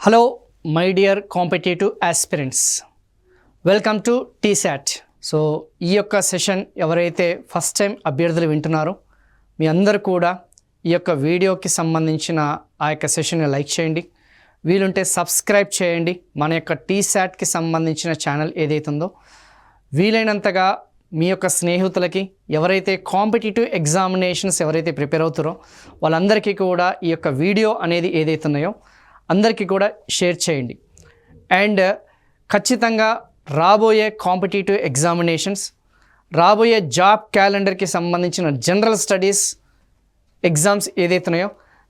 Hello my dear competitive aspirants, welcome to T-SAT. So ఈ యొక్క session ఎవరైతే ఫస్ట్ టైం అభ్యర్థులు వింటున్నారో మీ అందరూ కూడా ఈ యొక్క వీడియోకి సంబంధించిన ఆ యొక్క సెషన్ని లైక్ చేయండి, వీలుంటే సబ్స్క్రైబ్ చేయండి. మన యొక్క టీశాట్కి సంబంధించిన ఛానల్ ఏదైతుందో వీలైనంతగా మీ యొక్క స్నేహితులకి, ఎవరైతే కాంపిటేటివ్ ఎగ్జామినేషన్స్ ఎవరైతే ప్రిపేర్ అవుతారో వాళ్ళందరికీ కూడా ఈ యొక్క వీడియో అనేది ఏదైతున్నాయో అందరికీ కూడా షేర్ చేయండి. అండ్ ఖచ్చితంగా రాబోయే కాంపిటేటివ్ ఎగ్జామినేషన్స్, రాబోయే జాబ్ క్యాలెండర్కి సంబంధించిన జనరల్ స్టడీస్ ఎగ్జామ్స్ ఏదైతున్నాయో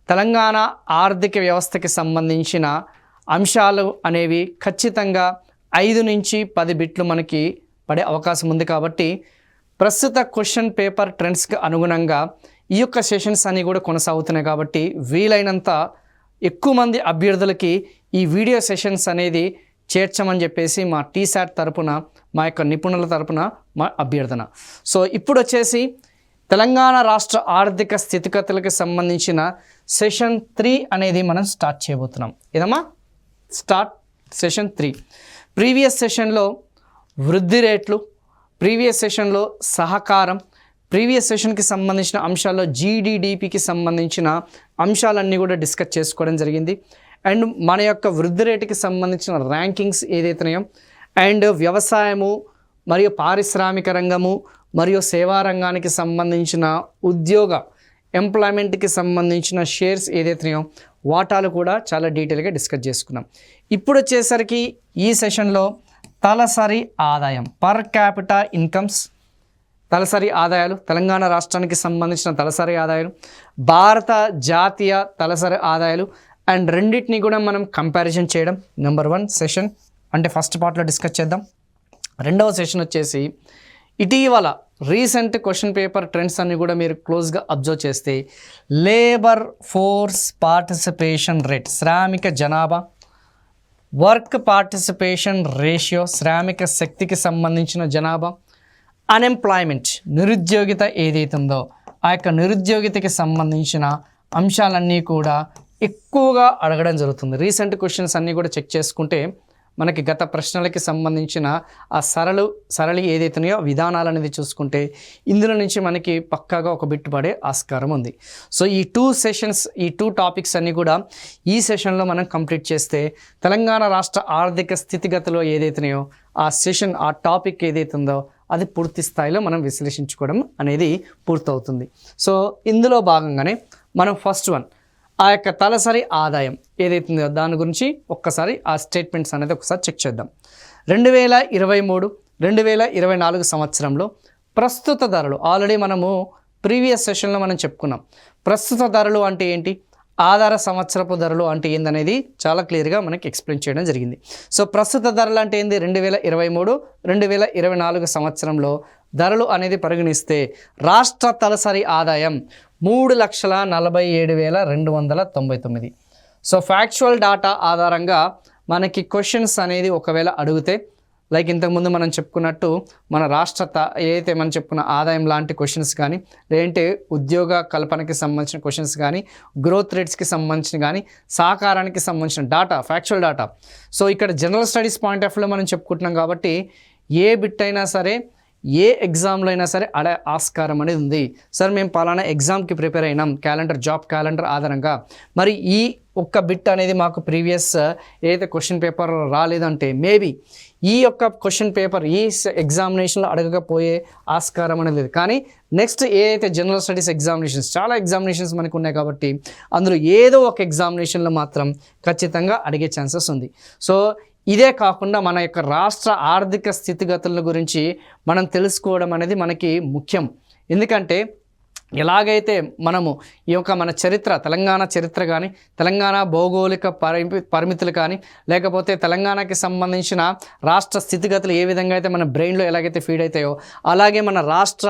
తెలంగాణ ఆర్థిక వ్యవస్థకి సంబంధించిన అంశాలు అనేవి ఖచ్చితంగా 5 నుంచి 10 బిట్లు మనకి పడే అవకాశం ఉంది. కాబట్టి ప్రస్తుత క్వశ్చన్ పేపర్ ట్రెండ్స్కి అనుగుణంగా ఈ యొక్క సెషన్స్ అన్నీ కూడా కొనసాగుతున్నాయి. కాబట్టి వీలైనంత ఎక్కువ మంది అభ్యర్థులకి ఈ వీడియో సెషన్స్ అనేది చేర్చమని చెప్పేసి మా టీశాట్ తరపున, మా యొక్క నిపుణుల తరపున మా అభ్యర్థన. సో ఇప్పుడు వచ్చేసి తెలంగాణ రాష్ట్ర ఆర్థిక స్థితిగతులకు సంబంధించిన సెషన్ 3 అనేది మనం స్టార్ట్ చేయబోతున్నాం. ఏదమ్మా స్టార్ట్ సెషన్ 3. ప్రీవియస్ సెషన్లో వృద్ధి రేట్లు, ప్రీవియస్ సెషన్లో సహకారం, ప్రీవియస్ సెషన్కి సంబంధించిన అంశాల్లో జీడిడిపికి సంబంధించిన అంశాలన్నీ కూడా డిస్కస్ చేసుకోవడం జరిగింది. అండ్ మన యొక్క వృద్ధి రేటుకి సంబంధించిన ర్యాంకింగ్స్ ఏదైతున్నాయో, అండ్ వ్యవసాయము మరియు పారిశ్రామిక రంగము మరియు సేవా రంగానికి సంబంధించిన ఉద్యోగ ఎంప్లాయ్మెంట్కి సంబంధించిన షేర్స్ ఏదైతున్నాయో వాటాలు కూడా చాలా డీటెయిల్గా డిస్కస్ చేసుకున్నాం. ఇప్పుడు వచ్చేసరికి ఈ సెషన్లో తలసరి ఆదాయం, పర్ క్యాపిటా ఇన్కమ్స్, తలసరి ఆదాయాలు, తెలంగాణ రాష్ట్రానికి సంబంధించిన తలసరి ఆదాయాలు, భారత జాతీయ తలసరి ఆదాయాలు, అండ్ రెండింటిని కూడా మనం కంపారిజన్ చేయడం నెంబర్ 1 సెషన్, అంటే ఫస్ట్ పార్ట్లో డిస్కస్ చేద్దాం. రెండవ సెషన్ వచ్చేసి ఇటీవల రీసెంట్ క్వశ్చన్ పేపర్ ట్రెండ్స్ అన్ని కూడా మీరు క్లోజ్గా అబ్జర్వ్ చేస్తే లేబర్ ఫోర్స్ పార్టిసిపేషన్ రేట్, శ్రామిక జనాభా, వర్క్ పార్టిసిపేషన్ రేషియో, శ్రామిక శక్తికి సంబంధించిన జనాభా, అన్ఎంప్లాయ్మెంట్ నిరుద్యోగిత ఏదైతుందో ఆ యొక్క నిరుద్యోగితకి సంబంధించిన అంశాలన్నీ కూడా ఎక్కువగా అడగడం జరుగుతుంది. రీసెంట్ క్వశ్చన్స్ అన్నీ కూడా చెక్ చేసుకుంటే మనకి గత ప్రశ్నలకి సంబంధించిన ఆ సరళి ఏదైతున్నాయో విధానాలు అనేది చూసుకుంటే ఇందులో నుంచి మనకి పక్కాగా ఒక బిట్ పడే ఆస్కారం ఉంది. సో ఈ 2 సెషన్స్, ఈ 2 టాపిక్స్ అన్నీ కూడా ఈ సెషన్లో మనం కంప్లీట్ చేస్తే తెలంగాణ రాష్ట్ర ఆర్థిక స్థితిగతులు ఏదైతున్నాయో ఆ సెషన్, ఆ టాపిక్ ఏదైతుందో అది పూర్తి స్థాయిలో మనం విశ్లేషించుకోవడం అనేది పూర్తవుతుంది. సో ఇందులో భాగంగానే మనం ఫస్ట్ వన్ ఆ యొక్క తలసరి ఆదాయం ఏదైతుందో దాని గురించి ఒక్కసారి ఆ స్టేట్మెంట్స్ అనేది ఒకసారి చెక్ చేద్దాం. 2023-2024 సంవత్సరంలో ప్రస్తుత ధరలు, ఆల్రెడీ మనము ప్రీవియస్ సెషన్లో మనం చెప్పుకున్నాం. ప్రస్తుత ధరలు అంటే ఏంటి, ఆధార సంవత్సరపు ధరలు అంటే ఏందనేది చాలా క్లియర్గా మనకి ఎక్స్ప్లెయిన్ చేయడం జరిగింది. సో ప్రస్తుత ధరలు అంటే ఏంది, 2023-2024 సంవత్సరంలో ధరలు అనేది పరిగణిస్తే రాష్ట్ర తలసరి ఆదాయం 3,47,299. సో ఫ్యాక్చువల్ డాటా ఆధారంగా మనకి క్వశ్చన్స్ అనేది ఒకవేళ అడిగితే, లైక్ ఇంతకుముందు మనం చెప్పుకున్నట్టు మన రాష్ట్ర ఏదైతే మనం చెప్పుకున్న ఆదాయం లాంటి క్వశ్చన్స్ కానీ, లేదంటే ఉద్యోగ కల్పనకి సంబంధించిన క్వశ్చన్స్ కానీ, గ్రోత్ రేట్స్కి సంబంధించిన కానీ, సహకారానికి సంబంధించిన డాటా, ఫ్యాక్చువల్ డాటా. సో ఇక్కడ జనరల్ స్టడీస్ పాయింట్ ఆఫ్ వ్యూలో మనం చెప్పుకుంటున్నాం కాబట్టి ఏ బిట్ అయినా సరే, ఏ ఎగ్జామ్లో అయినా సరే అడే ఆస్కారం అనేది ఉంది. సార్ మేము పలానా ఎగ్జామ్కి ప్రిపేర్ అయినాం జాబ్ క్యాలెండర్ ఆధారంగా, మరి ఈ ఒక్క బిట్ అనేది మాకు ప్రీవియస్ ఏదైతే క్వశ్చన్ పేపర్ రాలేదంటే మేబీ ఈ యొక్క క్వశ్చన్ పేపర్ ఈ ఎగ్జామినేషన్లో అడగకపోయే ఆస్కారం అనేది లేదు. కానీ నెక్స్ట్ ఏదైతే జనరల్ స్టడీస్ ఎగ్జామినేషన్స్, చాలా ఎగ్జామినేషన్స్ మనకు ఉన్నాయి కాబట్టి అందులో ఏదో ఒక ఎగ్జామినేషన్లో మాత్రం ఖచ్చితంగా అడిగే ఛాన్సెస్ ఉంది. సో ఇదే కాకుండా మన యొక్క రాష్ట్ర ఆర్థిక స్థితిగతుల గురించి మనం తెలుసుకోవడం అనేది మనకి ముఖ్యం. ఎందుకంటే ఎలాగైతే మనము ఈ యొక్క మన చరిత్ర, తెలంగాణ చరిత్ర కానీ, తెలంగాణ భౌగోళిక పరిమితులు కానీ, లేకపోతే తెలంగాణకి సంబంధించిన రాష్ట్ర స్థితిగతులు ఏ విధంగా అయితే మన బ్రెయిన్లో ఎలాగైతే ఫీడ్ అవుతాయో అలాగే మన రాష్ట్ర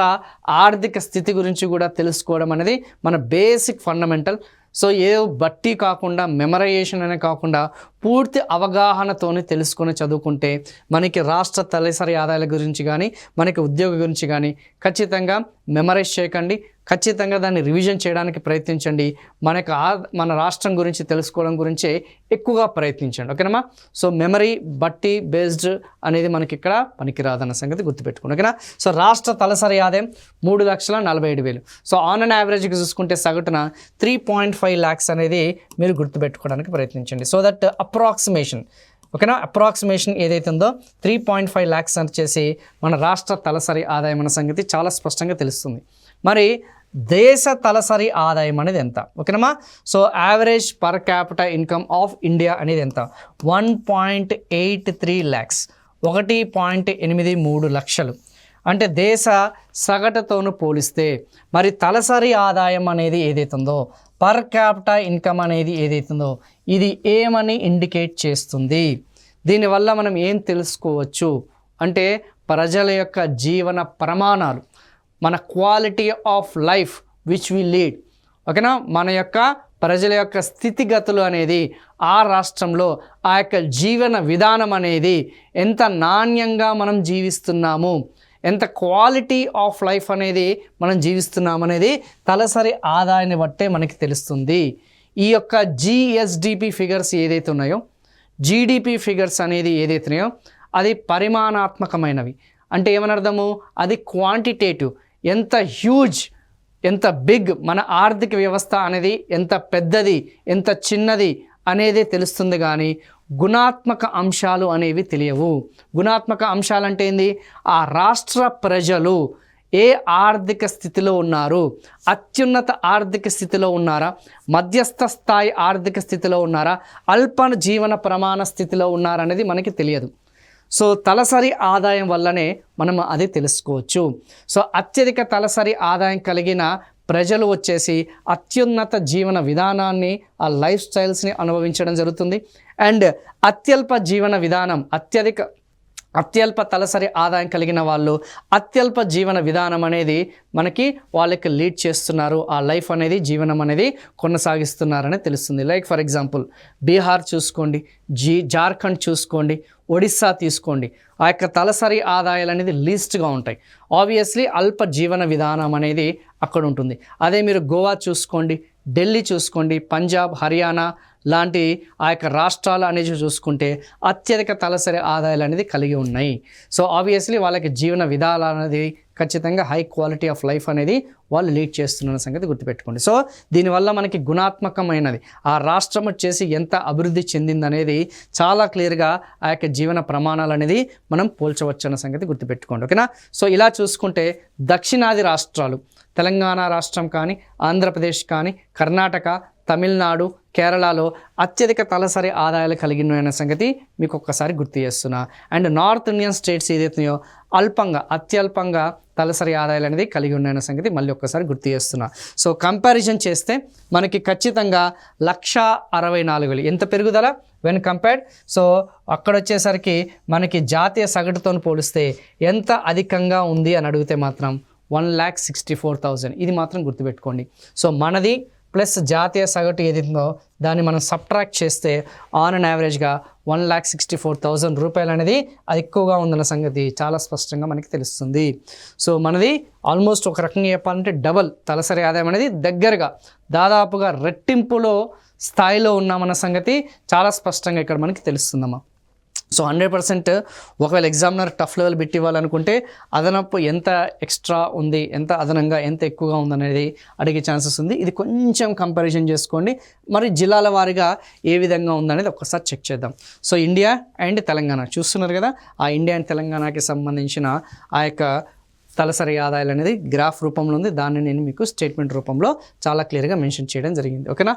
ఆర్థిక స్థితి గురించి కూడా తెలుసుకోవడం అనేది మన బేసిక్ ఫండమెంటల్. సో ఏ బట్టి కాకుండా, మెమరైజేషన్ అనే కాకుండా పూర్తి అవగాహనతోని తెలుసుకొని చదువుకుంటే మనకి రాష్ట్ర తలసరి ఆదాయాల గురించి కానీ, మనకి ఉద్యోగ గురించి కానీ ఖచ్చితంగా మెమరైజ్ చేయకండి, ఖచ్చితంగా దాన్ని రివిజన్ చేయడానికి ప్రయత్నించండి. మన రాష్ట్రం గురించి తెలుసుకోవడం గురించే ఎక్కువగా ప్రయత్నించండి. ఓకేనమ్మా. సో మెమరీ బట్టి బేస్డ్ అనేది మనకి ఇక్కడ పనికిరాదన్న సంగతి గుర్తుపెట్టుకోండి. ఓకేనా. సో రాష్ట్ర తలసరి ఆదాయం 3,47,000. సో ఆన్ అండ్ యావరేజ్కి చూసుకుంటే సగటున 3.5 lakhs అనేది మీరు గుర్తుపెట్టుకోవడానికి ప్రయత్నించండి. సో దట్ అప్రాక్సిమేషన్, ఓకేనా, అప్రాక్సిమేషన్ ఏదైతే ఉందో 3.5 lakhs అని చేసి మన రాష్ట్ర తలసరి ఆదాయం అన్న సంగతి చాలా స్పష్టంగా తెలుస్తుంది. మరి దేశ తలసరి ఆదాయం అనేది ఎంత? ఓకేనమ్మా. So average per capital income of India అనేది ఎంత? 1.83 lakhs, 1.83 లక్షలు. అంటే దేశ సగటుతోను పోలిస్తే మరి తలసరి ఆదాయం అనేది ఏదైతుందో, పర్ క్యాపిటల్ ఇన్కమ్ అనేది ఏదైతుందో, ఇది ఏమని ఇండికేట్ చేస్తుంది? దీనివల్ల మనం ఏం తెలుసుకోవచ్చు అంటే ప్రజల యొక్క జీవన ప్రమాణాలు, మన quality of life which we lead. ఓకేనా. మన యొక్క ప్రజల యొక్క స్థితిగతులు అనేది ఆ రాష్ట్రంలో ఆ యొక్క జీవన విధానం అనేది ఎంత నాణ్యంగా మనం జీవిస్తున్నాము, ఎంత క్వాలిటీ ఆఫ్ లైఫ్ అనేది మనం జీవిస్తున్నాం అనేది తలసరి ఆదాయాన్ని బట్టే మనకి తెలుస్తుంది. ఈ యొక్క జిఎస్డిపి ఫిగర్స్ ఏదైతే ఉన్నాయో, జీడిపి ఫిగర్స్ అనేది ఏదైతే ఉన్నాయో అది పరిమాణాత్మకమైనవి. అంటే ఏమని అర్థము? అది క్వాంటిటేటివ్, ఎంత హ్యూజ్, ఎంత బిగ్ మన ఆర్థిక వ్యవస్థ అనేది ఎంత పెద్దది, ఎంత చిన్నది అనేది తెలుస్తుంది. కానీ గుణాత్మక అంశాలు అనేవి తెలియవు. గుణాత్మక అంశాలు అంటే ఏంది? ఆ రాష్ట్ర ప్రజలు ఏ ఆర్థిక స్థితిలో ఉన్నారు, అత్యున్నత ఆర్థిక స్థితిలో ఉన్నారా, మధ్యస్థ స్థాయి ఆర్థిక స్థితిలో ఉన్నారా, అల్ప జీవన ప్రమాణ స్థితిలో ఉన్నారా అనేది మనకి తెలియదు. సో తలసరి ఆదాయం వల్లనే మనం అది తెలుసుకోవచ్చు. సో అత్యధిక తలసరి ఆదాయం కలిగిన ప్రజలు వచ్చేసి అత్యున్నత జీవన విధానాన్ని, ఆ లైఫ్ స్టైల్స్ని అనుభవించడం జరుగుతుంది. అండ్ అత్యల్ప జీవన విధానం, అత్యల్ప తలసరి ఆదాయం కలిగిన వాళ్ళు అత్యల్ప జీవన విధానం అనేది మనకి వాళ్ళకి లీడ్ చేస్తున్నారు, ఆ లైఫ్ అనేది జీవనం అనేది కొనసాగిస్తున్నారని తెలుస్తుంది. లైక్ ఫర్ ఎగ్జాంపుల్ బీహార్ చూసుకోండి, జార్ఖండ్ చూసుకోండి, ఒడిస్సా తీసుకోండి. ఆ యొక్క తలసరి ఆదాయాలు అనేది లీస్ట్గా ఉంటాయి. ఆబ్వియస్లీ అల్ప జీవన విధానం అనేది అక్కడ ఉంటుంది. అదే మీరు గోవా చూసుకోండి, ఢిల్లీ చూసుకోండి, పంజాబ్, హర్యానా లాంటి ఆ యొక్క రాష్ట్రాలు అనేది చూసుకుంటే అత్యధిక తలసరి ఆదాయాలు అనేది కలిగి ఉన్నాయి. సో ఆబ్వియస్లీ వాళ్ళకి జీవన విధాలు అనేది ఖచ్చితంగా హై క్వాలిటీ ఆఫ్ లైఫ్ అనేది వాళ్ళు లీడ్ చేస్తున్న సంగతి గుర్తుపెట్టుకోండి. సో దీనివల్ల మనకి గుణాత్మకమైనది ఆ రాష్ట్రం వచ్చేసి ఎంత అభివృద్ధి చెందిందనేది చాలా క్లియర్గా ఆ యొక్క జీవన ప్రమాణాలు అనేది మనం పోల్చవచ్చు అన్న సంగతి గుర్తుపెట్టుకోండి. ఓకేనా. సో ఇలా చూసుకుంటే దక్షిణాది రాష్ట్రాలు, తెలంగాణ రాష్ట్రం కానీ, ఆంధ్రప్రదేశ్ కానీ, కర్ణాటక, తమిళనాడు, కేరళలో అత్యధిక తలసరి ఆదాయాలు కలిగి ఉన్నాయన్న సంగతి మీకు ఒక్కసారి గుర్తు చేస్తున్నా. అండ్ నార్త్ ఇండియన్ స్టేట్స్ ఏదైతున్నాయో అత్యల్పంగా తలసరి ఆదాయాలు అనేది కలిగి ఉన్నాయన్న సంగతి మళ్ళీ ఒక్కసారి గుర్తు చేస్తున్నా. సో కంపారిజన్ చేస్తే మనకి ఖచ్చితంగా 1,64,000 ఎంత పెరుగుదల వెన్ కంపేర్డ్. సో అక్కడ వచ్చేసరికి మనకి జాతీయ సగటుతో పోలిస్తే ఎంత అధికంగా ఉంది అని అడిగితే మాత్రం 1,64,000. ఇది మాత్రం గుర్తుపెట్టుకోండి. సో మనది ప్లస్ జాతీయ సగటు ఏదైతుందో దాన్ని మనం సబ్ట్రాక్ట్ చేస్తే ఆన్ అండ్ యావరేజ్గా 1,64,000 రూపాయలు అనేది అది ఎక్కువగా ఉందన్న సంగతి చాలా స్పష్టంగా మనకి తెలుస్తుంది. సో మనది ఆల్మోస్ట్ ఒక రకంగా చెప్పాలంటే డబల్ తలసరి ఆదాయం అనేది దగ్గరగా దాదాపుగా రెట్టింపులో స్థాయిలో ఉన్నామన్న సంగతి చాలా స్పష్టంగా ఇక్కడ మనకి తెలుస్తుందమ్మా. సో 100% ఒకవేళ ఎగ్జామినర్ టఫ్ లెవెల్ బిట్ ఇవ్వాలనుకుంటే అదనపు ఎంత ఎక్స్ట్రా ఉంది, ఎంత అదనంగా ఎంత ఎక్కువగా ఉందనేది అడిగే ఛాన్సెస్ ఉంది. ఇది కొంచెం కంపారిజన్ చేసుకోండి. మరి జిల్లాల వారీగా ఏ విధంగా ఉందనేది ఒక్కసారి చెక్ చేద్దాం. సో ఇండియా అండ్ తెలంగాణ చూస్తున్నారు కదా, ఆ ఇండియా అండ్ తెలంగాణకి సంబంధించిన ఆ యొక్క తలసరి ఆదాయాలు అనేది గ్రాఫ్ రూపంలో ఉంది. దాన్ని నేను మీకు స్టేట్మెంట్ రూపంలో చాలా క్లియర్గా మెన్షన్ చేయడం జరిగింది. ఓకేనా.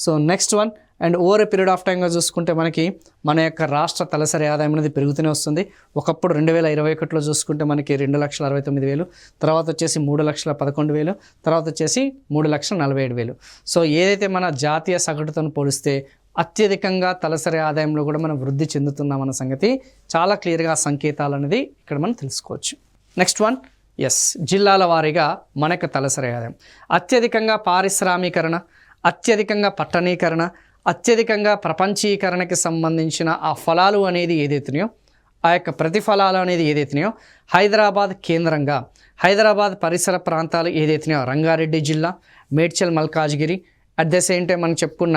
So next one, and over a period of టైంగా చూసుకుంటే మనకి మన యొక్క రాష్ట్ర తలసరి ఆదాయం అనేది పెరుగుతూనే వస్తుంది. ఒకప్పుడు 2021లో చూసుకుంటే మనకి 2,69,000, తర్వాత వచ్చేసి 3,11,000, తర్వాత వచ్చేసి 3,47,000. సో ఏదైతే మన జాతీయ సగటుతో పోలిస్తే అత్యధికంగా తలసరి ఆదాయంలో కూడా మనం వృద్ధి చెందుతున్నామన్న సంగతి చాలా క్లియర్గా సంకేతాలు అనేది ఇక్కడ మనం తెలుసుకోవచ్చు. నెక్స్ట్ వన్, జిల్లాల వారీగా మన యొక్క తలసరి ఆదాయం అత్యధికంగా పారిశ్రామీకరణ, అత్యధికంగా పట్టణీకరణ, అత్యధికంగా ప్రపంచీకరణకి సంబంధించిన ఆ ఫలాలు అనేది ఏదైతున్నాయో ఆ యొక్క ప్రతిఫలాలు అనేది ఏదైతున్నాయో హైదరాబాద్ కేంద్రంగా హైదరాబాద్ పరిసర ప్రాంతాలు ఏదైతున్నాయో రంగారెడ్డి జిల్లా, Medchal Malkajgiri, at the same time మనం చెప్పుకున్న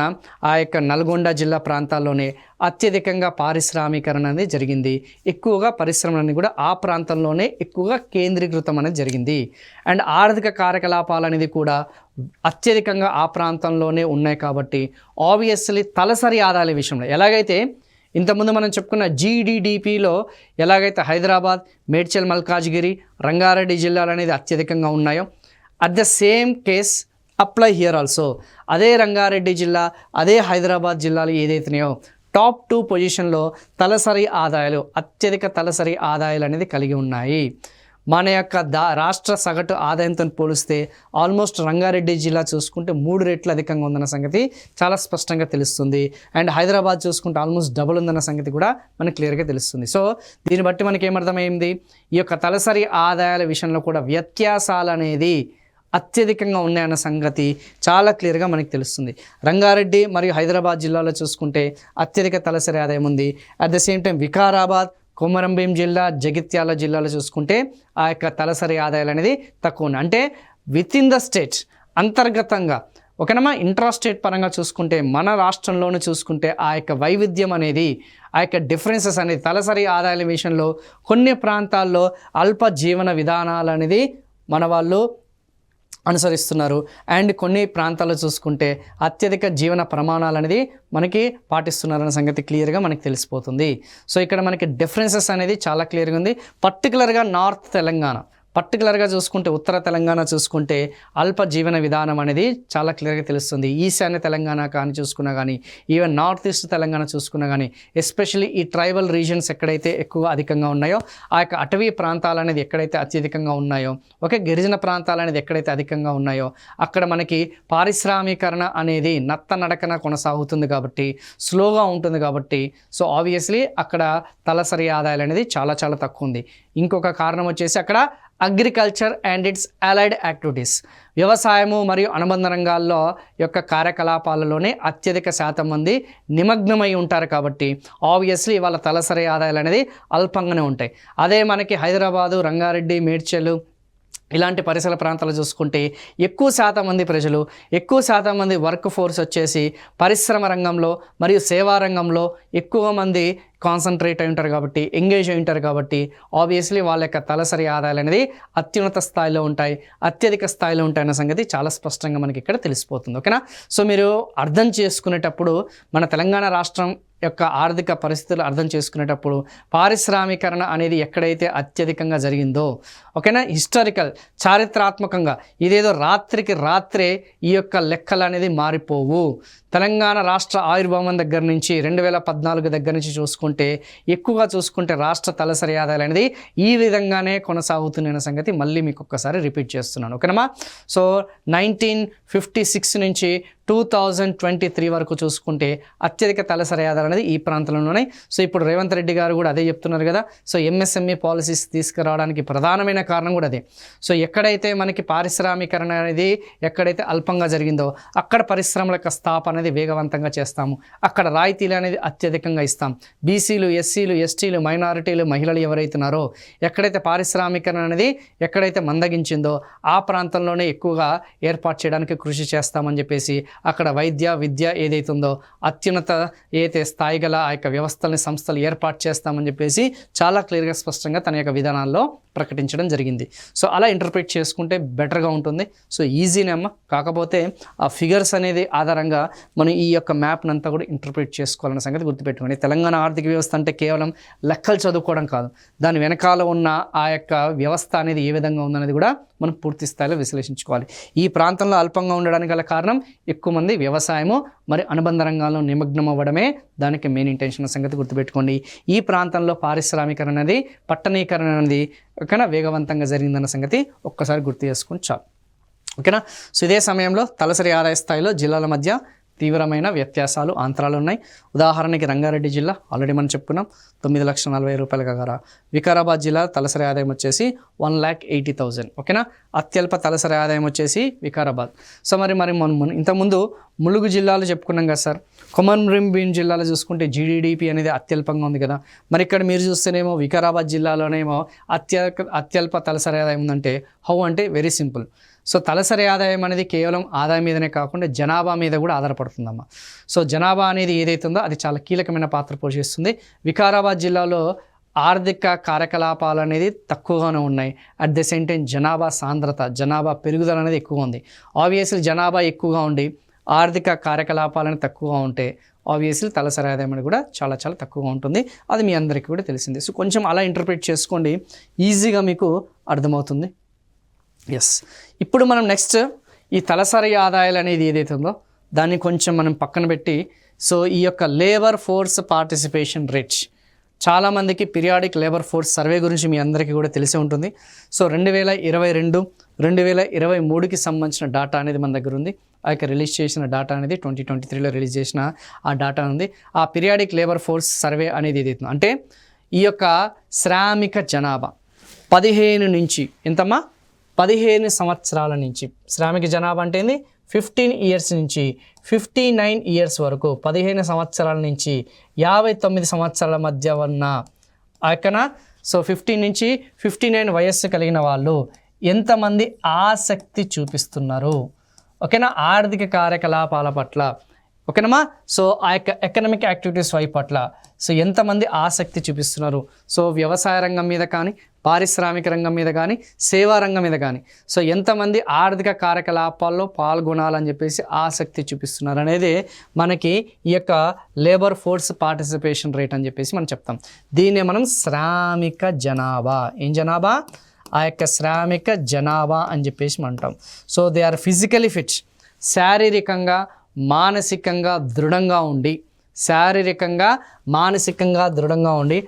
ఆ యొక్క నల్గొండ జిల్లా ప్రాంతాల్లోనే అత్యధికంగా పారిశ్రామీకరణ అనేది జరిగింది. ఎక్కువగా పరిశ్రమలన్నీ కూడా ఆ ప్రాంతంలోనే ఎక్కువగా కేంద్రీకృతం అనేది జరిగింది. అండ్ ఆర్థిక కార్యకలాపాలు అనేది కూడా అత్యధికంగా ఆ ప్రాంతంలోనే ఉన్నాయి. కాబట్టి ఆబ్వియస్లీ తలసరి ఆదాయాల విషయంలో ఎలాగైతే ఇంతకుముందు మనం చెప్పుకున్న జీడిడిపిలో ఎలాగైతే హైదరాబాద్, మేడ్చల్ మల్కాజ్గిరి, రంగారెడ్డి జిల్లాలు అనేది అత్యధికంగా ఉన్నాయో, at the same case apply here also. అదే రంగారెడ్డి జిల్లా, అదే హైదరాబాద్ జిల్లాలు ఏదైతున్నాయో టాప్ 2 పొజిషన్లో తలసరి ఆదాయాలు, అత్యధిక తలసరి ఆదాయాలు అనేది కలిగి ఉన్నాయి. మన యొక్క రాష్ట్ర సగటు ఆదాయంతో పోలిస్తే ఆల్మోస్ట్ రంగారెడ్డి జిల్లా చూసుకుంటే 3 రెట్లు అధికంగా ఉందన్న సంగతి చాలా స్పష్టంగా తెలుస్తుంది. అండ్ హైదరాబాద్ చూసుకుంటే ఆల్మోస్ట్ డబుల్ ఉందన్న సంగతి కూడా మనకు క్లియర్గా తెలుస్తుంది. సో దీన్ని బట్టి మనకి ఏమర్థమైంది, ఈ యొక్క తలసరి ఆదాయాల విషయంలో కూడా వ్యత్యాసాలు అనేది అత్యధికంగా ఉన్నాయన్న సంగతి చాలా క్లియర్గా మనకి తెలుస్తుంది. రంగారెడ్డి మరియు హైదరాబాద్ జిల్లాలో చూసుకుంటే అత్యధిక తలసరి ఆదాయం ఉంది. At the same time Vikarabad, Komaram Bheem జిల్లా, జగిత్యాల జిల్లాలో చూసుకుంటే ఆ యొక్క తలసరి ఆదాయాలు అనేది తక్కువ ఉన్నాయి. అంటే విత్ ఇన్ ద స్టేట్ అంతర్గతంగా ఒకనమా ఇంట్రాస్టేట్ పరంగా చూసుకుంటే మన రాష్ట్రంలోనే చూసుకుంటే ఆ యొక్క వైవిధ్యం అనేది, ఆ యొక్క డిఫరెన్సెస్ అనేది తలసరి ఆదాయాల విషయంలో కొన్ని ప్రాంతాల్లో అల్ప జీవన విధానాలు అనేది మన వాళ్ళు అనుసరిస్తున్నారు. అండ్ కొన్ని ప్రాంతాల్లో చూసుకుంటే అత్యధిక జీవన ప్రమాణాలు అనేది మనకి పాటిస్తున్నారన్న సంగతి క్లియర్గా మనకి తెలిసిపోతుంది. సో ఇక్కడ మనకి డిఫరెన్సెస్ అనేది చాలా క్లియర్గా ఉంది. పర్టికులర్గా నార్త్ తెలంగాణ, పర్టికులర్గా చూసుకుంటే ఉత్తర తెలంగాణ చూసుకుంటే అల్ప జీవన విధానం అనేది చాలా క్లియర్గా తెలుస్తుంది. ఈశాన్య తెలంగాణ కానీ చూసుకున్నా కానీ, ఈవెన్ నార్త్ ఈస్ట్ తెలంగాణ చూసుకున్నా కానీ, ఎస్పెషల్లీ ఈ ట్రైబల్ రీజన్స్ ఎక్కడైతే ఎక్కువ అధికంగా ఉన్నాయో, ఆ యొక్క అటవీ ప్రాంతాలు అనేది ఎక్కడైతే అత్యధికంగా ఉన్నాయో, ఓకే, గిరిజన ప్రాంతాలు అనేది ఎక్కడైతే అధికంగా ఉన్నాయో అక్కడ మనకి పారిశ్రామీకరణ అనేది నత్తనడకన కొనసాగుతుంది కాబట్టి, స్లోగా ఉంటుంది కాబట్టి, సో ఆబ్వియస్లీ అక్కడ తలసరి ఆదాయాలు అనేది చాలా చాలా తక్కువ ఉంది. ఇంకొక కారణం వచ్చేసి అక్కడ agriculture and it's allied activities, వ్యవసాయము మరియు అనుబంధ రంగాల్లో యొక్క కార్యకలాపాలలోనే అత్యధిక శాతం మంది నిమగ్నమై ఉంటారు. కాబట్టి ఆబ్వియస్లీ వాళ్ళ తలసరి ఆదాయాలు అనేది అల్పంగానే ఉంటాయి. అదే మనకి హైదరాబాదు, రంగారెడ్డి, మేడ్చల్ ఇలాంటి పరిసర ప్రాంతాలు చూసుకుంటే ఎక్కువ శాతం మంది ప్రజలు, ఎక్కువ శాతం మంది వర్క్ ఫోర్స్ వచ్చేసి పరిశ్రమ రంగంలో మరియు సేవా రంగంలో ఎక్కువ మంది కాన్సన్ట్రేట్ అయి ఉంటారు కాబట్టి, ఎంగేజ్ అయి ఉంటారు కాబట్టి ఆబ్వియస్లీ వాళ్ళ యొక్క తలసరి ఆదాయాలు అనేది అత్యున్నత స్థాయిలో ఉంటాయి, అత్యధిక స్థాయిలో ఉంటాయన్న సంగతి చాలా స్పష్టంగా మనకి ఇక్కడ తెలిసిపోతుంది. ఓకేనా? సో మీరు అర్థం చేసుకునేటప్పుడు మన తెలంగాణ రాష్ట్రం యొక్క ఆర్థిక పరిస్థితులు అర్థం చేసుకునేటప్పుడు పారిశ్రామీకరణ అనేది ఎక్కడైతే అత్యధికంగా జరిగిందో, ఓకేనా, హిస్టారికల్ చారిత్రాత్మకంగా ఇదేదో రాత్రికి రాత్రే ఈ యొక్క లెక్కలు అనేది మారిపోవు. తెలంగాణ రాష్ట్ర ఆవిర్భావం దగ్గర నుంచి 2014 దగ్గర నుంచి చూసుకుంటే ఎక్కువగా చూసుకుంటే రాష్ట్ర తలసరి ఆదాయాలు అనేది ఈ విధంగానే కొనసాగుతున్న సంగతి మళ్ళీ మీకు ఒక్కసారి రిపీట్ చేస్తున్నాను. ఓకేనమ్మా? సో 1956 నుంచి 2023 వరకు చూసుకుంటే అత్యధిక తలసరి ఆదాయాలు అనేది ఈ ప్రాంతంలోనే. సో ఇప్పుడు రేవంత్ రెడ్డి గారు కూడా అదే చెప్తున్నారు కదా. సో ఎంఎస్ఎంఈ పాలసీస్ తీసుకురావడానికి ప్రధానమైన కారణం కూడా అదే. సో ఎక్కడైతే మనకి పారిశ్రామీకరణ అనేది ఎక్కడైతే అల్పంగా జరిగిందో అక్కడ పరిశ్రమల యొక్క స్థాపన అనేది వేగవంతంగా చేస్తాము, అక్కడ రాయితీలు అనేది అత్యధికంగా ఇస్తాం. బీసీలు, ఎస్సీలు, ఎస్టీలు, మైనారిటీలు, మహిళలు ఎవరైతున్నారో ఎక్కడైతే పారిశ్రామీకరణ అనేది ఎక్కడైతే మందగించిందో ఆ ప్రాంతంలోనే ఎక్కువగా ఏర్పాటు చేయడానికి కృషి చేస్తామని చెప్పేసి అక్కడ వైద్య, విద్య ఏదైతుందో అత్యున్నత ఏదైతే స్థాయి గల ఆ యొక్క వ్యవస్థల్ని, సంస్థలు ఏర్పాటు చేస్తామని చెప్పేసి చాలా క్లియర్గా స్పష్టంగా తన యొక్క విధానాల్లో ప్రకటించడం జరిగింది. సో అలా ఇంటర్ప్రిట్ చేసుకుంటే బెటర్గా ఉంటుంది. సో ఈజీనే అమ్మ, కాకపోతే ఆ ఫిగర్స్ అనేది ఆధారంగా మనం ఈ యొక్క మ్యాప్ని అంతా కూడా ఇంటర్ప్రిట్ చేసుకోవాలన్న సంగతి గుర్తుపెట్టుకోండి. తెలంగాణ ఆర్థిక వ్యవస్థ అంటే కేవలం లెక్కలు చదువుకోవడం కాదు, దాని వెనకాల ఉన్న ఆ యొక్క వ్యవస్థ అనేది ఏ విధంగా ఉందనేది కూడా మనం పూర్తి స్థాయిలో విశ్లేషించుకోవాలి. ఈ ప్రాంతంలో అల్పంగా ఉండడానికి గల కారణం ఎక్కువ మంది వ్యవసాయము మరి అనుబంధ రంగాల్లో నిమగ్నం అవ్వడమే దానికి మెయిన్ ఇంటెన్షన్ సంగతి గుర్తుపెట్టుకోండి. ఈ ప్రాంతంలో పారిశ్రామీకరణ అనేది, పట్టణీకరణ అనేది ఓకేనా వేగవంతంగా జరిగిందన్న సంగతి ఒక్కసారి గుర్తు చేసుకుని చాలు. ఓకేనా? సో ఇదే సమయంలో తలసరి ఆదాయ స్థాయిలో జిల్లాల మధ్య తీవ్రమైన వ్యత్యాసాలు అంతరాలు ఉన్నాయి. ఉదాహరణకి రంగారెడ్డి జిల్లా ఆల్రెడీ మనం చెప్పుకున్నాం 9,40,000 రూపాయల దగ్గర. వికారాబాద్ జిల్లా తలసరి ఆదాయం వచ్చేసి 1,80,000. ఓకేనా, అత్యల్ప తలసరి ఆదాయం వచ్చేసి వికారాబాద్. సో మరి మనం ఇంతకుముందు ములుగు జిల్లాలో చెప్పుకున్నాం కదా సార్. కొమరంభీం జిల్లాలో చూసుకుంటే జీడిడిపి అనేది అత్యల్పంగా ఉంది కదా. మరి ఇక్కడ మీరు చూస్తేనేమో వికారాబాద్ జిల్లాలోనేమో అత్యల్ప తలసరి ఆదాయం ఉందంటే హౌ అంటే వెరీ సింపుల్. సో తలసరి ఆదాయం అనేది కేవలం ఆదాయం మీదనే కాకుండా జనాభా మీద కూడా ఆధారపడుతుందమ్మా. సో జనాభా అనేది ఏదైతుందో అది చాలా కీలకమైన పాత్ర పోషిస్తుంది. వికారాబాద్ జిల్లాలో ఆర్థిక కార్యకలాపాలు అనేది తక్కువగానే ఉన్నాయి. అట్ ద సేమ్ టైం జనాభా సాంద్రత, జనాభా పెరుగుదల అనేది ఎక్కువగా ఉంది. ఆబ్వియస్లీ జనాభా ఎక్కువగా ఉండి ఆర్థిక కార్యకలాపాలను తక్కువగా ఉంటే ఆబ్వియస్లీ తలసరి ఆదాయం అనేది కూడా చాలా చాలా తక్కువగా ఉంటుంది. అది మీ అందరికీ కూడా తెలిసిందే. సో కొంచెం అలా ఇంటర్ప్రిట్ చేసుకోండి, ఈజీగా మీకు అర్థమవుతుంది. ఎస్, ఇప్పుడు మనం నెక్స్ట్ ఈ తలసరి ఆదాయాలు అనేది ఏదైతే ఉందో దాన్ని కొంచెం మనం పక్కన పెట్టి, సో ఈ యొక్క లేబర్ ఫోర్స్ పార్టిసిపేషన్ రేట్, చాలామందికి పీరియాడిక్ లేబర్ ఫోర్స్ సర్వే గురించి మీ అందరికీ కూడా తెలిసే ఉంటుంది. సో 2022, 2023కి సంబంధించిన డాటా అనేది మన దగ్గర ఉంది. ఆ యొక్క రిలీజ్ చేసిన డాటా అనేది 2023లో రిలీజ్ చేసిన ఆ డాటా ఉంది. ఆ పీరియాడిక్ లేబర్ ఫోర్స్ సర్వే అనేది ఏదైతుందో అంటే ఈ యొక్క శ్రామిక జనాభా 15 నుంచి ఎంతమ్మా 15 సంవత్సరాల నుంచి, శ్రామిక జనాభా అంటే ఏంది 15 ఇయర్స్ నుంచి 59 ఇయర్స్ వరకు, 15 సంవత్సరాల నుంచి 59 సంవత్సరాల మధ్య ఉన్న ఆ యొక్కన, సో 15 నుంచి 59 వయస్సు కలిగిన వాళ్ళు ఎంతమంది ఆసక్తి చూపిస్తున్నారు, ఓకేనా, ఆర్థిక కార్యకలాపాల పట్ల, ఓకేనమ్మా. సో ఆ యొక్క ఎకనామిక్ యాక్టివిటీస్ వైపు పట్ల సో ఎంతమంది ఆసక్తి చూపిస్తున్నారు. సో వ్యవసాయ రంగం మీద కానీ, పారిశ్రామిక రంగం మీద కానీ, సేవా రంగం మీద కానీ, సో ఎంతమంది ఆర్థిక కార్యకలాపాల్లో పాల్గొనాలని చెప్పేసి ఆసక్తి చూపిస్తున్నారు అనేది మనకి ఈ యొక్క లేబర్ ఫోర్స్ పార్టిసిపేషన్ రేట్ అని చెప్పేసి మనం చెప్తాం. దీన్నే మనం శ్రామిక జనాభా, ఏం జనాభా, ఆ యొక్క శ్రామిక జనాభా అని చెప్పేసి అంటాం. So they are physically fit, శారీరకంగా మానసికంగా దృఢంగా ఉండి, శారీరకంగా మానసికంగా దృఢంగా ఉండి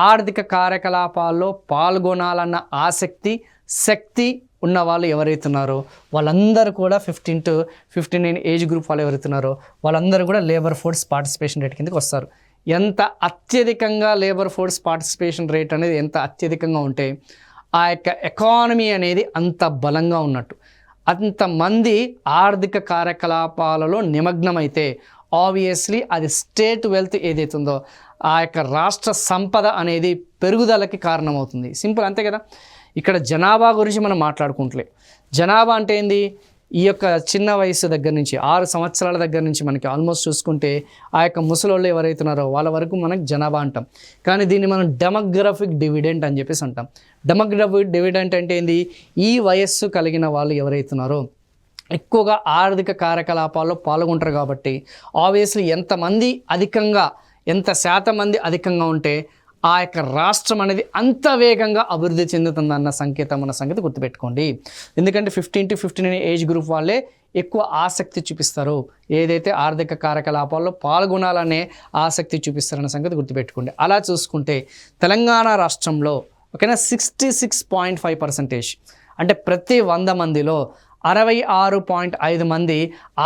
ఆర్థిక కార్యకలాపాల్లో పాల్గొనాలన్న ఆసక్తి, శక్తి ఉన్న వాళ్ళు ఎవరైతున్నారో వాళ్ళందరూ కూడా 15 to 59 ఏజ్ గ్రూప్ వాళ్ళు ఎవరైతున్నారో వాళ్ళందరూ కూడా లేబర్ ఫోర్స్ పార్టిసిపేషన్ రేట్ కిందకి వస్తారు. ఎంత అత్యధికంగా లేబర్ ఫోర్స్ పార్టిసిపేషన్ రేట్ అనేది ఎంత అత్యధికంగా ఉంటే ఆ యొక్క ఎకానమీ అనేది అంత బలంగా ఉన్నట్టు. అంతమంది ఆర్థిక కార్యకలాపాలలో నిమగ్నమైతే ఆబ్వియస్లీ అది స్టేట్ వెల్త్ ఏదైతుందో ఆ యొక్క రాష్ట్ర సంపద అనేది పెరుగుదలకి కారణమవుతుంది. సింపుల్, అంతే కదా. ఇక్కడ జనాభా గురించి మనం మాట్లాడుకుంటలే. జనాభా అంటే ఏంది, ఈ యొక్క చిన్న వయసు దగ్గర నుంచి 6 సంవత్సరాల దగ్గర నుంచి మనకి ఆల్మోస్ట్ చూసుకుంటే ఆ యొక్క ముసలోళ్ళు ఎవరైతున్నారో వాళ్ళ వరకు మనకి జనాభా అంటాం. కానీ దీన్ని మనం డెమోగ్రఫిక్ డివిడెంట్ అని చెప్పేసి అంటాం. డెమోగ్రఫిక్ డివిడెంట్ అంటే ఏంది, ఈ వయస్సు కలిగిన వాళ్ళు ఎవరైతున్నారో ఎక్కువగా ఆర్థిక కార్యకలాపాల్లో పాల్గొంటారు కాబట్టి ఆబ్వియస్లీ ఎంతమంది అధికంగా, ఎంత శాతం మంది అధికంగా ఉంటే ఆ యొక్క రాష్ట్రం అనేది అంత వేగంగా అభివృద్ధి చెందుతుందన్న సంకేతం అన్న సంగతి గుర్తుపెట్టుకోండి. ఎందుకంటే 15 to 59 ఏజ్ గ్రూప్ వాళ్ళే ఎక్కువ ఆసక్తి చూపిస్తారు, ఏదైతే ఆర్థిక కార్యకలాపాల్లో పాల్గొనాలనే ఆసక్తి చూపిస్తారన్న సంగతి గుర్తుపెట్టుకోండి. అలా చూసుకుంటే తెలంగాణ రాష్ట్రంలో ఓకేనా 66.5%, అంటే ప్రతి 100 మందిలో 66.5 మంది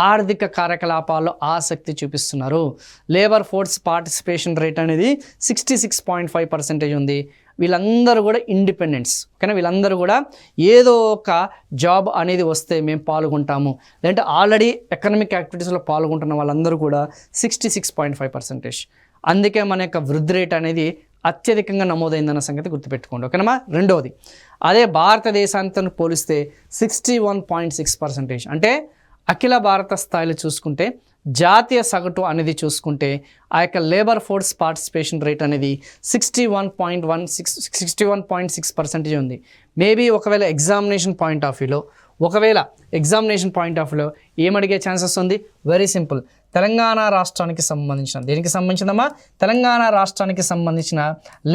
ఆర్థిక కార్యకలాపాల్లో ఆసక్తి చూపిస్తున్నారు. లేబర్ ఫోర్స్ పార్టిసిపేషన్ రేట్ అనేది 66.5% ఉంది. వీళ్ళందరూ కూడా ఇండిపెండెంట్స్, ఓకేనా. వీళ్ళందరూ కూడా ఏదో ఒక జాబ్ అనేది వస్తే మేము పాల్గొంటాము, లేదంటే ఆల్రెడీ ఎకనామిక్ యాక్టివిటీస్లో పాల్గొంటున్న వాళ్ళందరూ కూడా 66.5%. అందుకే మన యొక్క వృద్ధి రేట్ అనేది అత్యధికంగా నమోదైందన్న సంగతి గుర్తుపెట్టుకోండి, ఓకేనమ్మా. రెండవది, అదే భారతదేశాంతో పోలిస్తే 61.6%, అంటే అఖిల భారత స్థాయిలో చూసుకుంటే జాతీయ సగటు అనేది చూసుకుంటే ఆ యొక్క లేబర్ ఫోర్స్ పార్టిసిపేషన్ రేట్ అనేది 61.6% ఉంది. మేబీ ఒకవేళ ఎగ్జామినేషన్ పాయింట్ ఆఫ్ వ్యూలో ఏమడిగే ఛాన్సెస్ ఉంది, వెరీ సింపుల్, తెలంగాణ రాష్ట్రానికి సంబంధించిన, దేనికి సంబంధించిందమ్మా, తెలంగాణ రాష్ట్రానికి సంబంధించిన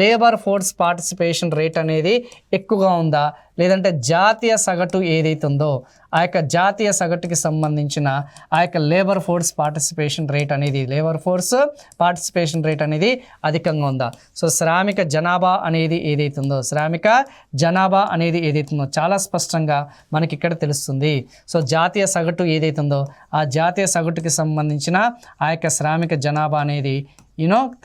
లేబర్ ఫోర్స్ పార్టిసిపేషన్ రేట్ అనేది ఎక్కువగా ఉందా, లేదంటే జాతీయ సగటు ఏదైతే ఉందో ఆ యొక్క జాతీయ సగటుకి సంబంధించిన ఆ యొక్క లేబర్ ఫోర్స్ పార్టిసిపేషన్ రేట్ అనేది అధికంగా ఉందా. సో శ్రామిక జనాభా అనేది ఏదైతుందో చాలా స్పష్టంగా మనకి ఇక్కడ తెలుస్తుంది. సో జాతీయ సగటు ఏదైతే ఏదైతే ఉందో ఆ జాతీయ సగటుకి సంబంధించిన ఆ యొక్క శ్రామిక జనాభా అనేది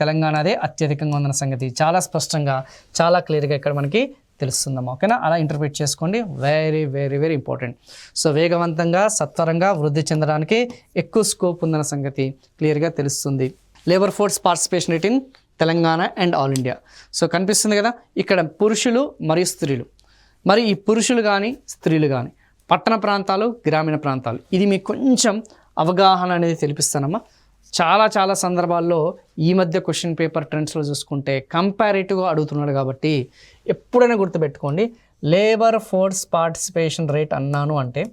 తెలంగాణదే అత్యధికంగా ఉందన్న సంగతి చాలా స్పష్టంగా చాలా క్లియర్గా ఇక్కడ మనకి తెలుస్తుందమ్మా. ఓకేనా, అలా ఇంటర్ప్రిట్ చేసుకోండి. Very very very important. So వేగవంతంగా సత్వరంగా వృద్ధి చెందడానికి ఎక్కువ స్కోప్ ఉందన్న సంగతి క్లియర్గా తెలుస్తుంది. Labour force participation rate in Telangana and all India. So కనిపిస్తుంది కదా ఇక్కడ పురుషులు మరియు స్త్రీలు. మరి ఈ పురుషులు కానీ స్త్రీలు కానీ పట్టణ ప్రాంతాలు గ్రామీణ ప్రాంతాలు ఇది మీకు కొంచెం అవగాహన అనేది తెలిపిస్తానమ్మా. చాలా సందర్భాల్లో ఈ మధ్య క్వశ్చన్ పేపర్ ట్రెండ్స్లో చూసుకుంటే కంపారేటివ్గా అడుగుతున్నాడు కాబట్టి ఎప్పుడైనా గుర్తుపెట్టుకోండి, లేబర్ ఫోర్స్ పార్టిసిపేషన్ రేట్ అన్నాను అంటే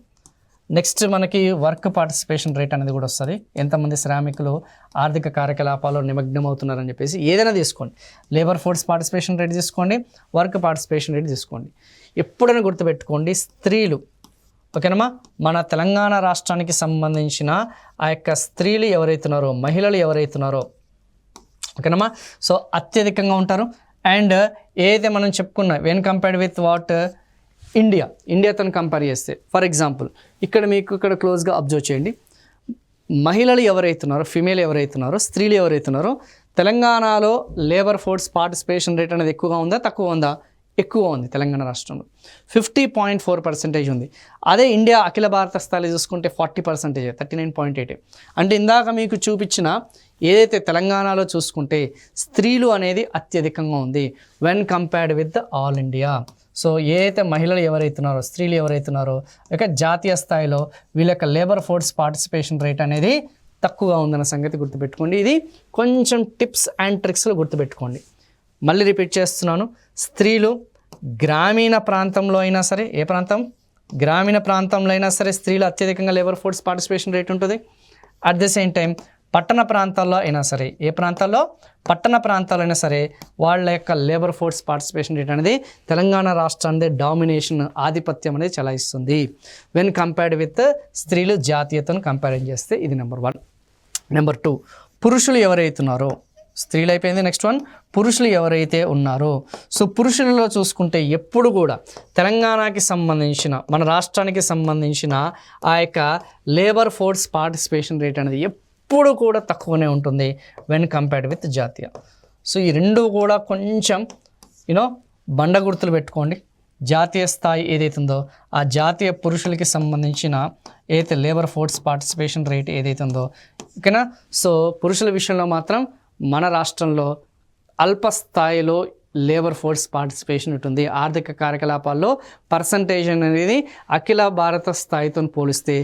నెక్స్ట్ మనకి వర్క్ పార్టిసిపేషన్ రేట్ అనేది కూడా వస్తుంది. ఎంతమంది శ్రామికులు ఆర్థిక కార్యకలాపాల్లో నిమగ్నం అవుతున్నారని చెప్పేసి ఏదైనా తీసుకోండి. లేబర్ ఫోర్స్ పార్టిసిపేషన్ రేట్ తీసుకోండి, వర్క్ పార్టిసిపేషన్ రేట్ తీసుకోండి. ఎప్పుడైనా గుర్తుపెట్టుకోండి స్త్రీలు. ఓకేనమ్మా, మన తెలంగాణ రాష్ట్రానికి సంబంధించిన ఆ యొక్క స్త్రీలు ఎవరైతున్నారో మహిళలు ఎవరైతున్నారో ఓకేనమ్మా సో అత్యధికంగా ఉంటారు. అండ్ ఏదైతే మనం చెప్పుకున్నా వెన్ కంపేర్డ్ విత్ వాట్ ఇండియాతో కంపేర్ చేస్తే ఫర్ ఎగ్జాంపుల్ ఇక్కడ మీకు ఇక్కడ క్లోజ్గా అబ్జర్వ్ చేయండి. మహిళలు ఎవరైతున్నారో ఫిమేల్ ఎవరైతున్నారో స్త్రీలు ఎవరైతున్నారో తెలంగాణలో లేబర్ ఫోర్స్ పార్టిసిపేషన్ రేట్ అనేది ఎక్కువగా ఉందా తక్కువ ఉందా? ఎక్కువ ఉంది. తెలంగాణ రాష్ట్రంలో 50.4% ఉంది. అదే ఇండియా అఖిల భారత స్థాయిలో చూసుకుంటే 40%, 39.8. అంటే ఇందాక మీకు చూపించిన ఏదైతే తెలంగాణలో చూసుకుంటే స్త్రీలు అనేది అత్యధికంగా ఉంది when compared with all India. So ఏదైతే మహిళలు ఎవరైతున్నారో స్త్రీలు ఎవరైతున్నారో ఇక జాతీయ స్థాయిలో వీళ్ళ యొక్క లేబర్ ఫోర్స్ పార్టిసిపేషన్ రేట్ అనేది తక్కువగా ఉందన్న సంగతి గుర్తుపెట్టుకోండి. ఇది కొంచెం టిప్స్ అండ్ ట్రిక్స్లో గుర్తుపెట్టుకోండి. మళ్ళీ రిపీట్ చేస్తున్నాను, స్త్రీలు గ్రామీణ ప్రాంతంలో అయినా సరే ఏ ప్రాంతం గ్రామీణ ప్రాంతంలో అయినా సరే స్త్రీలు అత్యధికంగా లేబర్ ఫోర్స్ పార్టిసిపేషన్ రేట్ ఉంటుంది. అట్ ద సేమ్ టైం పట్టణ ప్రాంతాల్లో అయినా సరే ఏ ప్రాంతాల్లో పట్టణ ప్రాంతాల్లో అయినా సరే వాళ్ళ యొక్క లేబర్ ఫోర్స్ పార్టిసిపేషన్ రేట్ అనేది తెలంగాణ రాష్ట్రాన్ని డామినేషన్ ఆధిపత్యం అనేది చలాయిస్తుంది వెన్ కంపేర్డ్ విత్ స్త్రీలు జాతీయతను కంపేర్ చేస్తే. ఇది నెంబర్ 1. నెంబర్ 2 పురుషులు ఎవరైతున్నారో స్త్రీలు అయిపోయింది. నెక్స్ట్ 1 పురుషులు ఎవరైతే ఉన్నారో సో పురుషులలో చూసుకుంటే ఎప్పుడు కూడా తెలంగాణకి సంబంధించిన మన రాష్ట్రానికి సంబంధించిన ఆ యొక్క లేబర్ ఫోర్స్ పార్టిసిపేషన్ రేట్ అనేది ఎప్పుడు కూడా తక్కువనే ఉంటుంది వెన్ కంపేర్డ్ విత్ జాతీయ. సో ఈ రెండు కూడా కొంచెం బండ గుర్తులు పెట్టుకోండి. జాతీయ స్థాయి ఏదైతే ఉందో ఆ జాతీయ పురుషులకి సంబంధించిన ఏదైతే లేబర్ ఫోర్స్ పార్టిసిపేషన్ రేట్ ఏదైతే ఉందో ఓకేనా. సో పురుషుల విషయంలో మాత్రం మన రాష్ట్రంలో అల్ప స్థాయిలో లేబర్ ఫోర్స్ పార్టిసిపేషన్ ఉంటుంది. ఆర్థిక కార్యకలాపాల్లో పర్సంటేజ్ అనేది అఖిల భారత స్థాయితో పోలిస్తే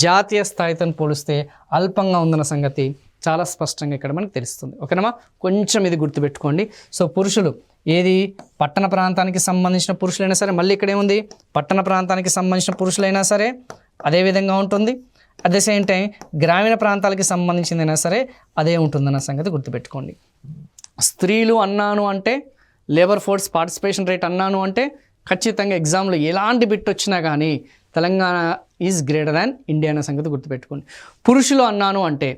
జాతీయ స్థాయితో పోలిస్తే అల్పంగా ఉందన్న సంగతి చాలా స్పష్టంగా ఇక్కడ మనకు తెలుస్తుంది. ఓకేనమ్మా, కొంచెం ఇది గుర్తుపెట్టుకోండి. సో పురుషులు ఏది పట్టణ ప్రాంతానికి సంబంధించిన పురుషులైనా సరే మళ్ళీ ఇక్కడ ఏముంది పట్టణ ప్రాంతానికి సంబంధించిన పురుషులైనా సరే అదే విధంగా ఉంటుంది. అట్ ద సేమ్ టైం గ్రామీణ ప్రాంతాలకి సంబంధించిందైనా సరే అదే ఉంటుందన్న సంగతి గుర్తుపెట్టుకోండి. స్త్రీలు అన్నాను అంటే లేబర్ ఫోర్స్ పార్టిసిపేషన్ రేట్ అన్నాను అంటే ఖచ్చితంగా ఎగ్జామ్లో ఎలాంటి బిట్ వచ్చినా కానీ Telangana is greater than India అనే సంగతి గుర్తుపెట్టుకోండి. పురుషులు అన్నాను అంటే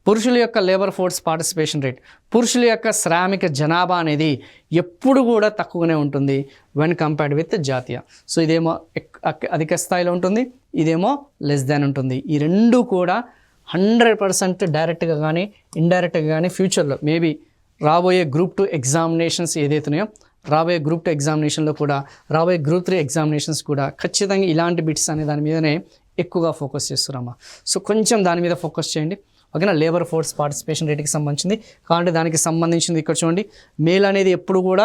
పురుషుల యొక్క లేబర్ ఫోర్స్ పార్టిసిపేషన్ రేట్ పురుషుల యొక్క శ్రామిక జనాభా అనేది ఎప్పుడు కూడా తక్కువనే ఉంటుంది వెన్ కంపేర్డ్ విత్ జాతీయ. సో ఇదేమో అధిక స్థాయిలో ఉంటుంది, ఇదేమో లెస్ దాన్ ఉంటుంది. ఈ రెండు కూడా 100% డైరెక్ట్గా కానీ ఇండైరెక్ట్గా కానీ ఫ్యూచర్లో మేబీ రాబోయే గ్రూప్ 2 ఎగ్జామినేషన్స్ ఏదైతున్నాయో రాబోయే గ్రూప్ 2 ఎగ్జామినేషన్లో కూడా రాబోయే గ్రూప్ 3 ఎగ్జామినేషన్స్ కూడా ఖచ్చితంగా ఇలాంటి బిట్స్ అనే దాని మీదనే ఎక్కువగా ఫోకస్ చేస్తున్నామా. సో కొంచెం దాని మీద ఫోకస్ చేయండి. ఓకేనా, లేబర్ ఫోర్స్ పార్టిసిపేషన్ రేట్కి సంబంధించింది కాబట్టి దానికి సంబంధించింది ఇక్కడ చూడండి. మేల్ అనేది ఎప్పుడు కూడా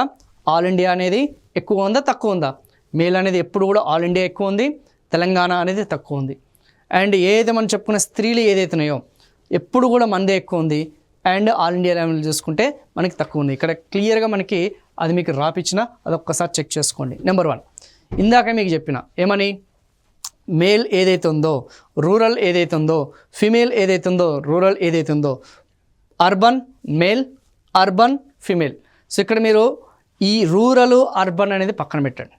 ఆల్ ఇండియా అనేది ఎక్కువ ఉందా తక్కువ ఉందా? మేల్ అనేది ఎప్పుడు కూడా ఆల్ ఇండియా ఎక్కువ ఉంది, తెలంగాణ అనేది తక్కువ ఉంది. అండ్ ఏదైతే మనం చెప్పుకున్న స్త్రీలు ఏదైతున్నాయో ఎప్పుడు కూడా మనదే ఎక్కువ ఉంది అండ్ ఆల్ ఇండియా లెవెల్ చూసుకుంటే మనకి తక్కువ ఉంది. ఇక్కడ క్లియర్గా మనకి అది మీకు రాపిచ్చిన అది ఒక్కసారి చెక్ చేసుకోండి. నెంబర్ 1 ఇందాక మీకు చెప్పిన ఏమని మేల్ ఏదైతే ఉందో రూరల్ ఏదైతే ఉందో ఫిమేల్ ఏదైతే ఉందో రూరల్ ఏదైతే ఉందో urban male urban female. So ఇక్కడ మీరు ఈ రూరల్ అర్బన్ అనేది పక్కన పెట్టండి.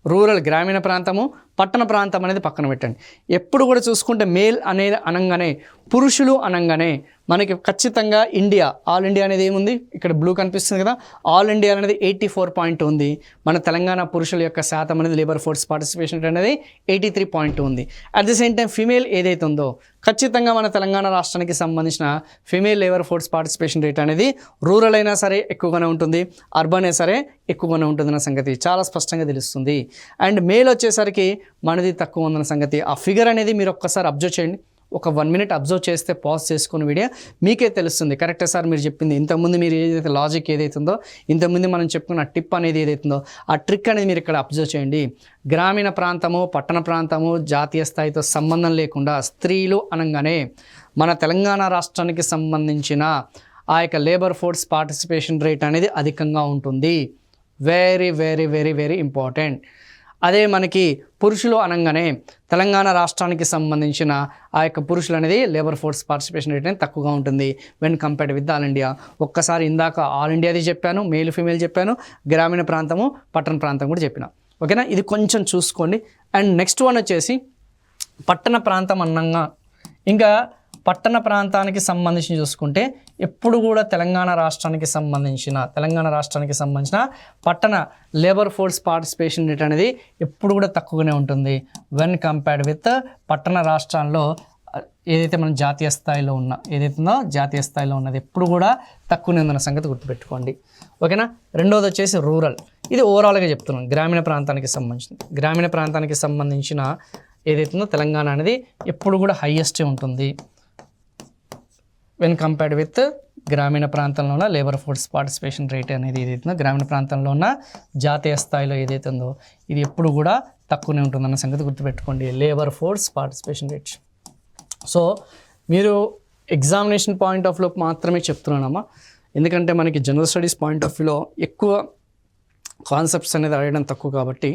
రూరల్ గ్రామీణ ప్రాంతము పట్టణ ప్రాంతం అనేది పక్కన పెట్టండి. ఎప్పుడు కూడా చూసుకుంటే మేల్ అనేది అనగానే పురుషులు అనగానే మనకి ఖచ్చితంగా ఇండియా, ఆల్ ఇండియా అనేది ఏముంది ఇక్కడ బ్లూ కనిపిస్తుంది కదా, ఆల్ ఇండియా అనేది 84 ఉంది. మన తెలంగాణ పురుషుల యొక్క శాతం అనేది లేబర్ ఫోర్స్ పార్టిసిపేషన్ రేట్ అనేది 83 ఉంది. At the same time female ఏదైతే ఉందో ఖచ్చితంగా మన తెలంగాణ రాష్ట్రానికి సంబంధించిన female labour force participation rate అనేది రూరల్ అయినా సరే ఎక్కువగానే ఉంటుంది, అర్బన్ అయినా సరే ఎక్కువగానే ఉంటుందన్న సంగతి చాలా స్పష్టంగా తెలుస్తుంది. అండ్ మేల్ వచ్చేసరికి మనది తక్కువ ఉందన్న సంగతి, ఆ ఫిగర్ అనేది మీరు ఒక్కసారి అబ్జర్వ్ చేయండి. ఒక 1 minute అబ్జర్వ్ చేస్తే పాజ్ చేసుకుని వీడియో మీకే తెలుస్తుంది. కరెక్టే సార్ మీరు చెప్పింది, ఇంతకుముందు మీరు ఏదైతే లాజిక్ ఏదైతుందో, ఇంతకుముందు మనం చెప్పుకున్న టిప్ అనేది ఏదైతుందో ఆ ట్రిక్ అనేది మీరు ఇక్కడ అబ్జర్వ్ చేయండి. గ్రామీణ ప్రాంతము, పట్టణ ప్రాంతము, జాతీయ స్థాయితో సంబంధం లేకుండా స్త్రీలు అనగానే మన తెలంగాణ రాష్ట్రానికి సంబంధించిన ఆ యొక్క లేబర్ ఫోర్స్ పార్టిసిపేషన్ రేట్ అనేది అధికంగా ఉంటుంది. Very very very very important. అదే మనకి పురుషులు అనగానే తెలంగాణ రాష్ట్రానికి సంబంధించిన ఆ యొక్క పురుషులు అనేది లేబర్ ఫోర్స్ పార్టిసిపేషన్ రేట్ అనేది తక్కువగా ఉంటుంది when compared with all India. ఒక్కసారి ఇందాక ఆల్ ఇండియాది చెప్పాను, మేల్ ఫీమేల్ చెప్పాను, గ్రామీణ ప్రాంతము పట్టణ ప్రాంతం కూడా చెప్పిన. ఓకేనా, ఇది కొంచెం చూసుకోండి. అండ్ నెక్స్ట్ వన్ వచ్చేసి పట్టణ ప్రాంతం అన్నంగా, ఇంకా పట్టణ ప్రాంతానికి సంబంధించి చూసుకుంటే ఎప్పుడు కూడా తెలంగాణ రాష్ట్రానికి సంబంధించిన పట్టణ లేబర్ ఫోర్స్ పార్టిసిపేషన్ రేట్ అనేది ఎప్పుడు కూడా తక్కువగానే ఉంటుంది వెన్ కంపేర్డ్ విత్ పట్టణ రాష్ట్రాల్లో ఏదైతే మనం జాతీయ స్థాయిలో ఉన్నది ఎప్పుడు కూడా తక్కువనే ఉందన్న సంగతి గుర్తుపెట్టుకోండి. ఓకేనా. రెండోది వచ్చేసి రూరల్, ఇది ఓవరాల్గా చెప్తున్నాను. గ్రామీణ ప్రాంతానికి సంబంధించిన ఏదైతుందో తెలంగాణ అనేది ఎప్పుడు కూడా హైయెస్టే ఉంటుంది వెన్ కంపేర్డ్ విత్ గ్రామీణ ప్రాంతంలో ఉన్న లేబర్ ఫోర్స్ పార్టిసిపేషన్ రేట్ అనేది ఏదైతుందో, గ్రామీణ ప్రాంతంలో ఉన్న జాతీయ స్థాయిలో ఏదైతే ఉందో ఇది ఎప్పుడు కూడా తక్కువనే ఉంటుందన్న సంగతి గుర్తుపెట్టుకోండి, labour force participation rate. So మీరు ఎగ్జామినేషన్ పాయింట్ ఆఫ్ వ్యూలో మాత్రమే చెప్తున్నానమ్మా, ఎందుకంటే మనకి జనరల్ స్టడీస్ పాయింట్ ఆఫ్ వ్యూలో ఎక్కువ కాన్సెప్ట్స్ అనేది అడగడం తక్కువ కాబట్టి,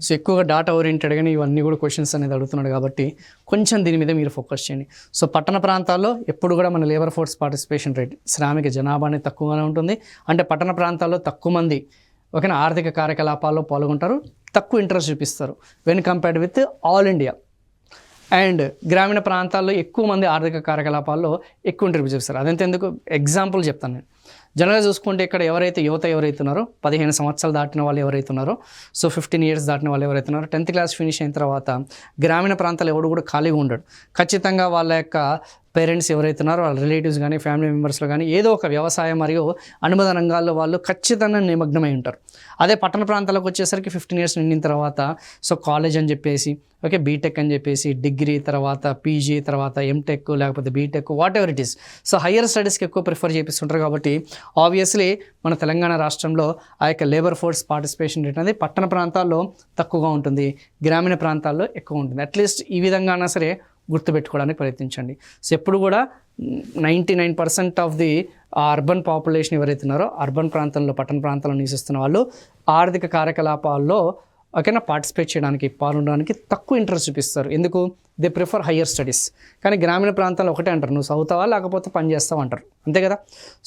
సో ఎక్కువగా డాటా ఓరియంటెడ్గానే ఇవన్నీ కూడా క్వశ్చన్స్ అనేది అడుగుతున్నాడు కాబట్టి కొంచెం దీని మీద మీరు ఫోకస్ చేయండి. సో పట్టణ ప్రాంతాల్లో ఎప్పుడు కూడా మన లేబర్ ఫోర్స్ పార్టిసిపేషన్ రేట్, శ్రామిక జనాభా అనేది తక్కువగానే ఉంటుంది. అంటే పట్టణ ప్రాంతాల్లో తక్కువ మంది ఓకేనా ఆర్థిక కార్యకలాపాల్లో పాల్గొంటారు, తక్కువ ఇంట్రెస్ట్ చూపిస్తారు when compared with all India. And గ్రామీణ ప్రాంతాల్లో ఎక్కువ మంది ఆర్థిక కార్యకలాపాల్లో ఎక్కువ ఇంటర్వ్యూ చూపిస్తారు. అదంతా ఎందుకు ఎగ్జాంపుల్ చెప్తాను నేను. జనరల్గా చూసుకుంటే ఇక్కడ యువత ఎవరైతే ఉన్నారో 15 సంవత్సరాలు దాటిన వాళ్ళు ఎవరైతే ఉన్నారో, సో 15 years దాటిన వాళ్ళు ఎవరైతే ఉన్నారో 10th class ఫినిష్ అయిన తర్వాత గ్రామీణ ప్రాంతాలు ఎవడు కూడా ఖాళీగా ఉండడు. ఖచ్చితంగా వాళ్ళ యొక్క పేరెంట్స్ ఎవరైతే ఉన్నారో వాళ్ళ రిలేటివ్స్ కానీ ఫ్యామిలీ మెంబర్స్లో కానీ ఏదో ఒక వ్యవసాయం మరియు అనుబంధ రంగాల్లో వాళ్ళు ఖచ్చితంగా నిమగ్నమై ఉంటారు. అదే పట్టణ ప్రాంతాలకు వచ్చేసరికి 15 years నిండిన తర్వాత సో కాలేజ్ అని చెప్పేసి, ఓకే బీటెక్ అని చెప్పేసి, డిగ్రీ తర్వాత పీజీ తర్వాత ఎంటెక్ లేకపోతే BTech whatever it is so, higher హయ్యర్ స్టడీస్కి ఎక్కువ ప్రిఫర్ చేపిస్తుంటారు. కాబట్టి ఆబ్వియస్లీ మన తెలంగాణ రాష్ట్రంలో ఆ యొక్క లేబర్ ఫోర్స్ పార్టిసిపేషన్ రేట్ అనేది పట్టణ ప్రాంతాల్లో తక్కువగా ఉంటుంది, గ్రామీణ ప్రాంతాల్లో ఎక్కువ ఉంటుంది. అట్లీస్ట్ ఈ విధంగా అయినా సరే గుర్తుపెట్టుకోవడానికి ప్రయత్నించండి. సో ఎప్పుడు కూడా 99% ఆఫ్ ది అర్బన్ పాపులేషన్ ఎవరైతే ఉన్నారో అర్బన్ ప్రాంతంలో పట్టణ ప్రాంతాల్లో నివసిస్తున్న వాళ్ళు ఆర్థిక కార్యకలాపాల్లో ఓకేనా పార్టిసిపేట్ చేయడానికి పాల్గొనడానికి తక్కువ ఇంట్రెస్ట్ చూపిస్తారు. ఎందుకు? They prefer higher studies. కానీ గ్రామీణ ప్రాంతాల్లో ఒకటే అంటారు, నువ్వు చదువుతావా లేకపోతే పని చేస్తావు అంటారు, అంతే కదా.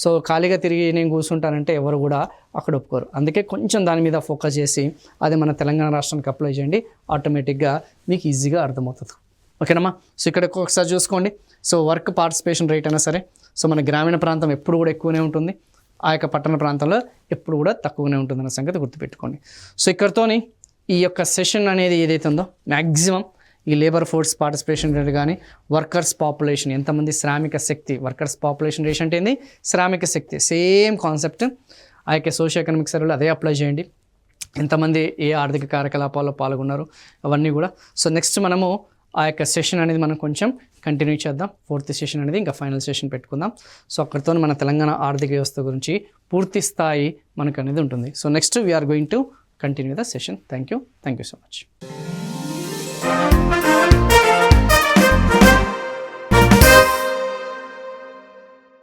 సో ఖాళీగా తిరిగి నేను కూర్చుంటానంటే ఎవరు కూడా అక్కడ ఒప్పుకోరు. అందుకే కొంచెం దాని మీద ఫోకస్ చేసి అది మన తెలంగాణ రాష్ట్రానికి అప్లై చేయండి, ఆటోమేటిక్గా మీకు ఈజీగా అర్థమవుతుంది. ఓకేనమ్మా. సో ఇక్కడ ఒకసారి చూసుకోండి. సో వర్క్ పార్టిసిపేషన్ రేట్ అయినా సరే సో మన గ్రామీణ ప్రాంతం ఎప్పుడు కూడా ఎక్కువనే ఉంటుంది, ఆ యొక్క పట్టణ ప్రాంతంలో ఎప్పుడు కూడా తక్కువనే ఉంటుంది అన్న సంగతి గుర్తుపెట్టుకోండి. సో ఇక్కడతోని ఈ యొక్క సెషన్ అనేది ఏదైతే ఉందో మ్యాక్సిమం ఈ లేబర్ ఫోర్స్ పార్టిసిపేషన్ రేట్ కానీ వర్కర్స్ పాపులేషన్ ఎంతమంది శ్రామిక శక్తి, వర్కర్స్ పాపులేషన్ రేట్ అంటే ఏంది శ్రామిక శక్తి, సేమ్ కాన్సెప్ట్ ఆ యొక్క సోషియో ఎకనామిక్ సర్వేలో అదే అప్లై చేయండి. ఎంతమంది ఏ ఆర్థిక కార్యకలాపాల్లో పాల్గొన్నారు అవన్నీ కూడా. సో నెక్స్ట్ మనము ఆ యొక్క సెషన్ అనేది మనం కొంచెం కంటిన్యూ చేద్దాం. 4th సెషన్ అనేది ఇంకా ఫైనల్ సెషన్ పెట్టుకుందాం. సో అక్కడితో మన తెలంగాణ ఆర్థిక వ్యవస్థ గురించి పూర్తి స్థాయి మనకు అనేది ఉంటుంది. So next we are going to continue the session. Thank you so much.